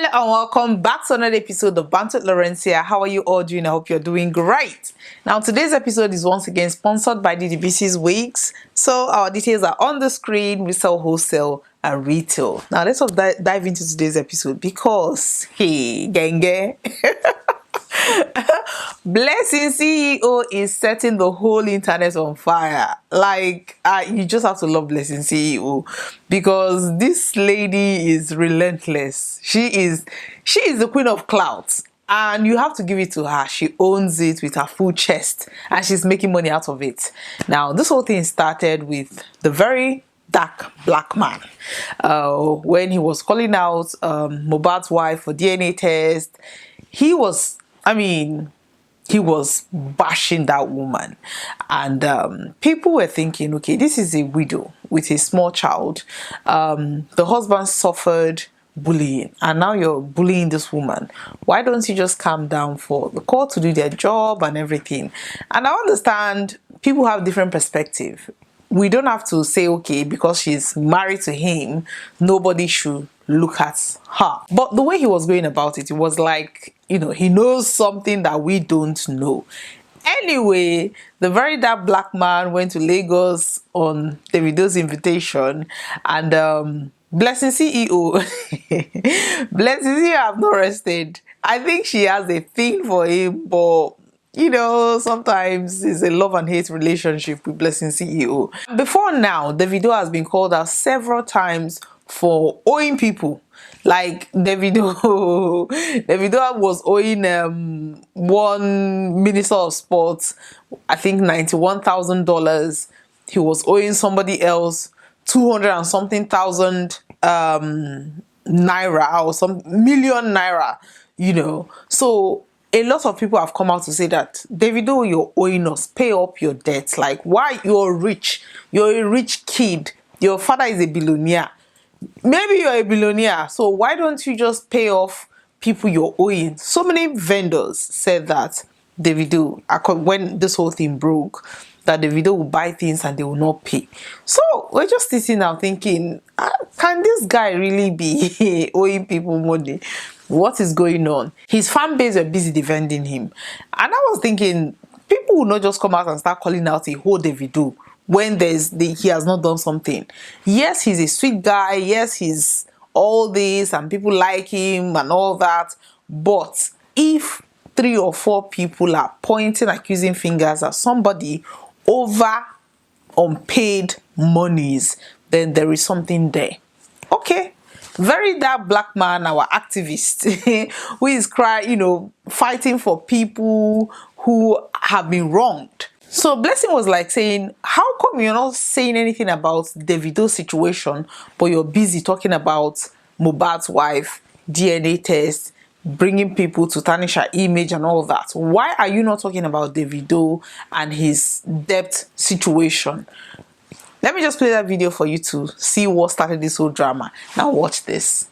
Hello and welcome back to another episode of Bantz with Lawrencia. How are you all doing? I hope you're doing great. Now today's episode is once again sponsored by DDBC's Wigs. So our details are on the screen. We sell wholesale and retail. Now let's dive into today's episode because hey, genge. Blessing CEO is setting the whole internet on fire. Like, you just have to love Blessing CEO because this lady is relentless. She is the queen of clouds, and you have to give it to her. She owns it with her full chest, and she's making money out of it. Now, this whole thing started with the very dark black man when he was calling out Mohbad's wife for DNA test. He was bashing that woman, and people were thinking, okay, this is a widow with a small child. The husband suffered bullying, and now you're bullying this woman. Why don't you just calm down for the court to do their job and everything? And I understand people have different perspective. We don't have to say, okay, because she's married to him, nobody should look at her. But the way he was going about it, it was like, he knows something that we don't know. Anyway, the very dark black man went to Lagos on Davido's invitation, and Blessing CEO, Blessing CEO have not rested. I think she has a thing for him, but sometimes it's a love and hate relationship with Blessing CEO. Before now, Davido has been called out several times for owing people. Like Davido was owing one minister of sports, I think $91,000. He was owing somebody else 200 and something thousand naira or some million naira. So a lot of people have come out to say that, Davido, you're owing us, pay up your debts. Like, why? You're rich, you're a rich kid, your father is a billionaire. Maybe you're a billionaire, so why don't you just pay off people you're owing? So many vendors said that Davido, when this whole thing broke, that Davido will buy things and they will not pay. So we're just sitting now thinking, can this guy really be owing people money? What is going on? His fan base are busy defending him. And I was thinking, people will not just come out and start calling out a whole Davido when he has not done something. Yes, he's a sweet guy. Yes, he's all this and people like him and all that. But if 3 or 4 people are pointing, accusing fingers at somebody over unpaid monies, then there is something there. Okay. Very dark black man, our activist, who is fighting for people who have been wronged. So Blessing was like saying, how come you're not saying anything about Davido's situation, but you're busy talking about Mohbad's wife, DNA test, bringing people to tarnish her image and all that? Why are you not talking about Davido and his debt situation? Let me just play that video for you to see what started this whole drama. Now watch this.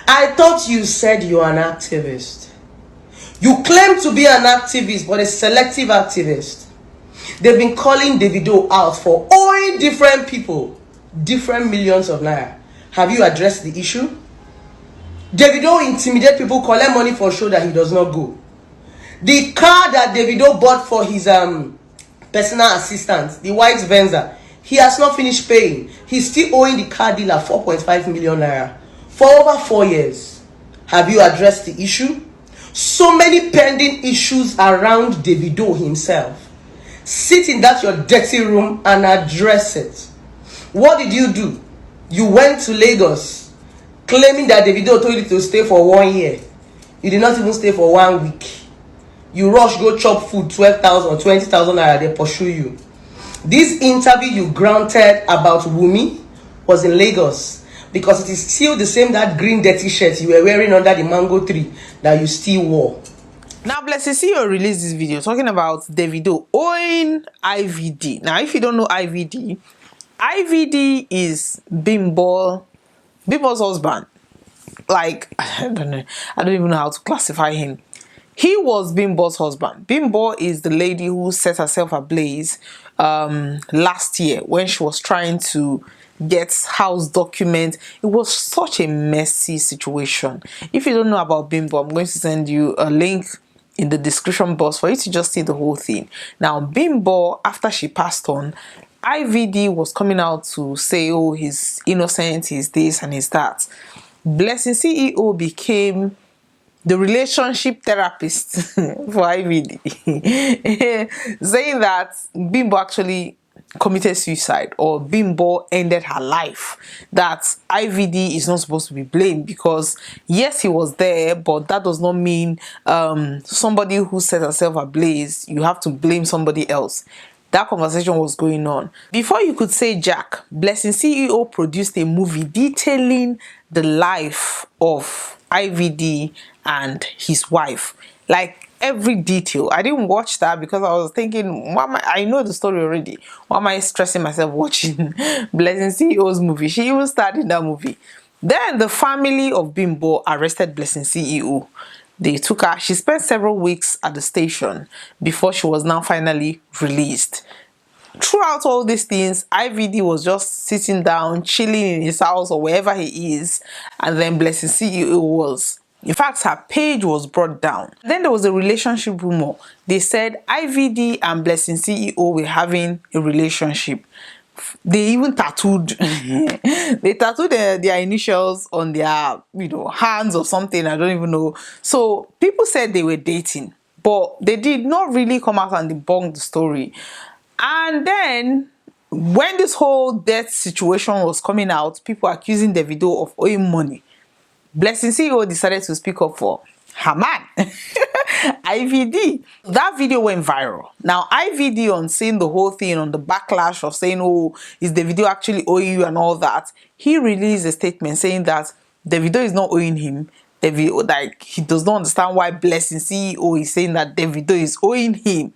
I thought you said you're an activist. You claim to be an activist, but a selective activist. They've been calling Davido out for owing different people different millions of naira. Have you addressed the issue? Davido intimidate people, collect money for a show that he does not go. The car that Davido bought for his personal assistant, the white Venza, he has not finished paying. He's still owing the car dealer 4.5 million naira for over 4 years. Have you addressed the issue? So many pending issues around Davido himself. Sit in that your dirty room and address it. What did you do? You went to Lagos claiming that Davido told you to stay for 1 year. You did not even stay for 1 week. You rush go chop food, 12,000 or 20,000 naira, they pursue you. This interview you granted about Wumi was in Lagos, because it is still the same, that green dirty shirt you were wearing under the mango tree that you still wore. Now Blessing CEO released this video talking about Davido owing IVD. Now if you don't know IVD is Bimbo's husband. Like, I don't even know how to classify him. He was Bimbo's husband. Bimbo is the lady who set herself ablaze last year when she was trying to gets house documents. It was such a messy situation. If you don't know about Bimbo, I'm going to send you a link in the description box for you to just see the whole thing. Now, Bimbo, after she passed on, IVD was coming out to say, oh, he's innocent, he's this and he's that. Blessing CEO became the relationship therapist for IVD, saying that Bimbo actually committed suicide, or Bimbo ended her life, that IVD is not supposed to be blamed because yes, he was there, but that does not mean somebody who set herself ablaze, you have to blame somebody else. That conversation was going on. Before you could say Jack, Blessing CEO produced a movie detailing the life of IVD and his wife. Like every detail. I didn't watch that because I was thinking, I know the story already. Why am I stressing myself watching Blessing CEO's movie? She even starred in that movie. Then the family of Bimbo arrested Blessing CEO. They took her. She spent several weeks at the station before she was now finally released. Throughout all these things, IVD was just sitting down, chilling in his house or wherever he is, and then Blessing CEO was. In fact, her page was brought down. Then there was a relationship rumor. They said IVD and Blessing CEO were having a relationship. They even tattooed they tattooed their initials on their hands or something. I don't even know. So people said they were dating, but they did not really come out and debunk the story. And then when this whole death situation was coming out, people accusing Davido of owing money. Blessing CEO decided to speak up for her man, IVD. That video went viral. Now, IVD, on seeing the whole thing, on the backlash of saying, oh, is Davido actually owing you and all that, he released a statement saying that Davido is not owing him. Davido, like, he does not understand why Blessing CEO is saying that Davido is owing him.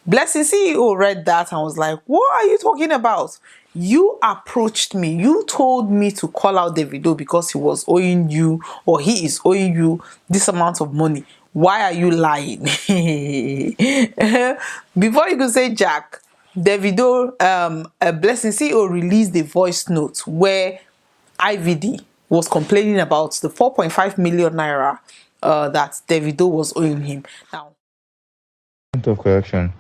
Blessing CEO read that and was like, what are you talking about? You approached me. You told me to call out Davido because he was owing you, or he is owing you this amount of money. Why are you lying? Before you could say Jack, Davido, Blessing CEO released a voice note where IVD was complaining about the 4.5 million naira that Davido was owing him. Now, Point of correction.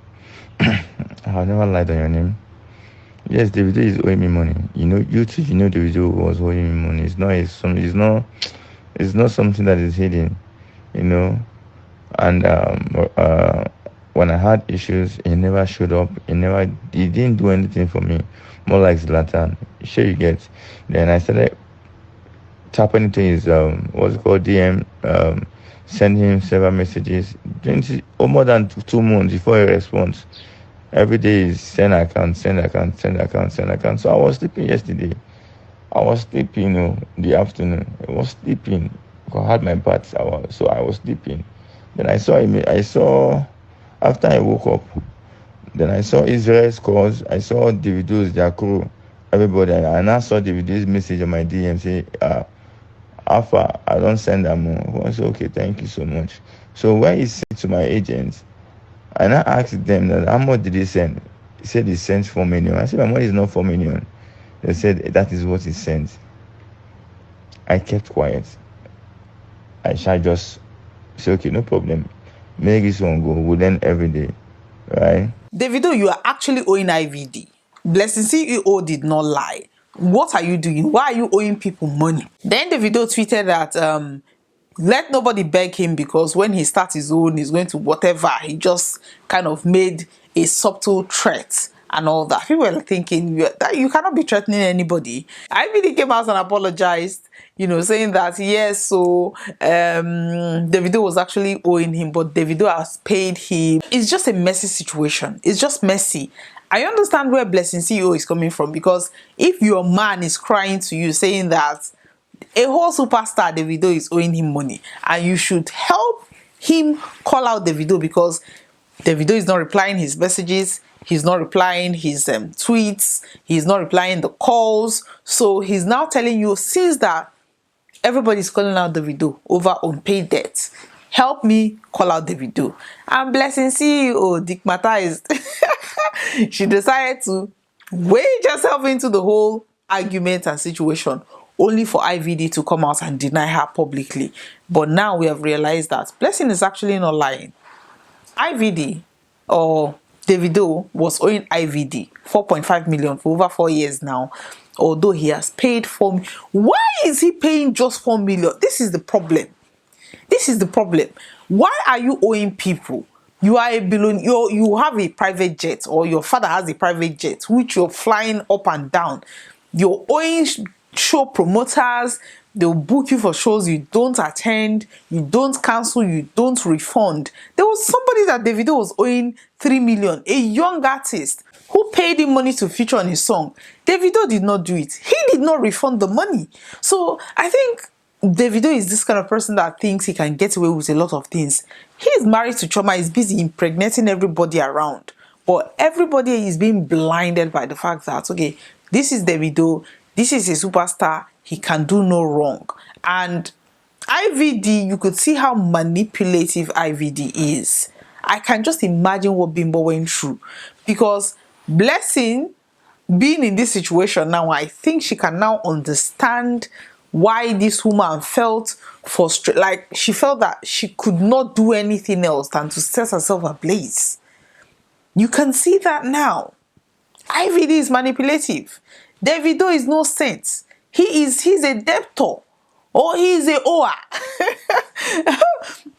I've never lied on your name. Yes, Davido is owing me money. You too. Davido was owing me money. It's not something that is hidden. And when I had issues, he never showed up. He didn't do anything for me. More like Zlatan. Sure you get. Then I started tapping into his what's it called, DM. Send him several messages. More than 2 months before he responds. Every day is send account. So I was sleeping yesterday. I was sleeping, in the afternoon. I was sleeping. I had my bath. So I was sleeping. Then I saw after I woke up, then I saw Israel's calls. I saw Davido's, their crew, everybody. And I saw Davido's message on my DM say, Alpha, I don't send that more. I said, okay, thank you so much. So when he said to my agents, and I asked them that how much did he send? He said he sent 4 million. I said, my money is not 4 million. They said that is what he sent. I kept quiet. I shall just say, okay, no problem. Make this one go. We'll end every day. Right? Davido, you are actually owing IVD. Blessing CEO did not lie. What are you doing? Why are you owing people money? Then Davido tweeted that let nobody beg him because when he starts his own, he's going to whatever. He just kind of made a subtle threat and all that. People were thinking that you cannot be threatening anybody. IVD came out and apologized, saying that yes, so Davido was actually owing him, but Davido has paid him. It's just a messy situation. It's just messy. I understand where Blessing CEO is coming from, because if your man is crying to you saying that a whole superstar Davido is owing him money and you should help him call out Davido, because Davido is not replying his messages, he's not replying his tweets, he's not replying the calls. So he's now telling you, since that everybody's calling out Davido over unpaid debts, help me call out Davido. And Blessing CEO digmatized. She decided to wade herself into the whole argument and situation only for IVD to come out and deny her publicly. But now we have realized that Blessing is actually not lying. IVD or Davido was owing IVD 4.5 million for over 4 years now, although he has paid 4 million. Why is he paying just 4 million? This is the problem. This is the problem. Why are you owing people? You are a billionaire, you have a private jet, or your father has a private jet which you're flying up and down. You're owing show promoters, they'll book you for shows you don't attend, you don't cancel, you don't refund. There was somebody that Davido was owing 3 million, a young artist who paid him money to feature on his song. Davido did not do it. He did not refund the money. So I think Davido is this kind of person that thinks he can get away with a lot of things. He is married to Choma, he's busy impregnating everybody around. But everybody is being blinded by the fact that, okay, this is Davido, this is a superstar, he can do no wrong. And IVD, you could see how manipulative IVD is. I can just imagine what Bimbo went through. Because Blessing, being in this situation now, I think she can now understand why this woman felt frustrated. Like, she felt that she could not do anything else than to set herself ablaze. You can see that now. IVD is manipulative. Davido is no saint. He's a debtor. Or he is a ower.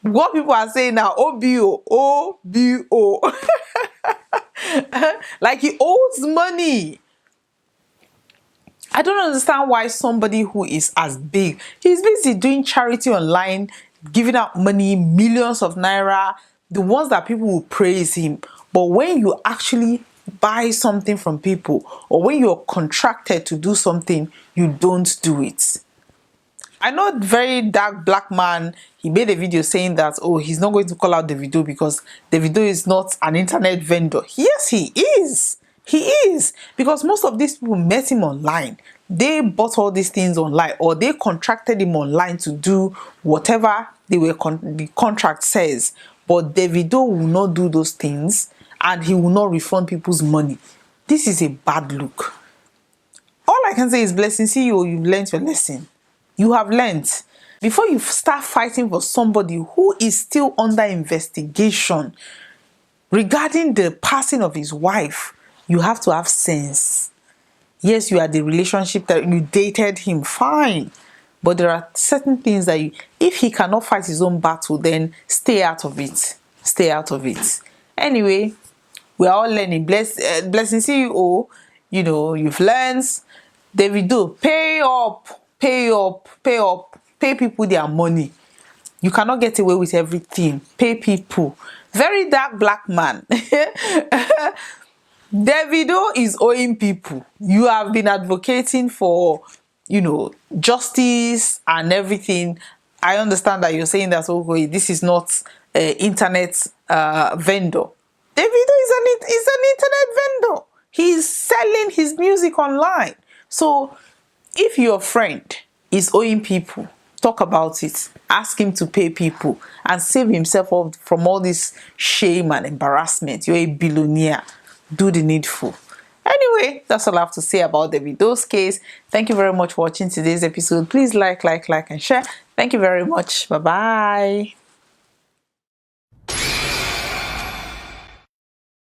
What people are saying now, OBO, OBO. Like, he owes money. I don't understand why somebody who is as big, he's busy doing charity online, giving out money, millions of naira, the ones that people will praise him. But when you actually buy something from people, or when you're contracted to do something, you don't do it. I know a very dark black man, he made a video saying that, oh, he's not going to call out Davido because Davido is not an internet vendor. Yes, he is. He is. Because most of these people met him online. They bought all these things online, or they contracted him online to do whatever the contract says. But Davido will not do those things, and he will not refund people's money. This is a bad look. All I can say is, Blessing CEO, you've learned your lesson. You have learned. Before you start fighting for somebody who is still under investigation regarding the passing of his wife, you have to have sense. Yes, you are the relationship that you dated him, fine. But there are certain things that if he cannot fight his own battle, then stay out of it. Stay out of it. Anyway, we are all learning. Blessing CEO, you know, you've learned. Davido, pay up, pay up, pay up, pay people their money. You cannot get away with everything. Pay people. Very dark black man. Davido is owing people. You have been advocating for, you know, justice and everything. I understand that you're saying that, okay, this is not an internet vendor. Davido is an internet vendor. He's selling his music online. So if your friend is owing people, talk about it. Ask him to pay people and save himself from all this shame and embarrassment. You're a billionaire. Do the needful. Anyway, that's all I have to say about Davido's case. Thank you very much for watching today's episode. Please like, and share. Thank you very much. Bye-bye.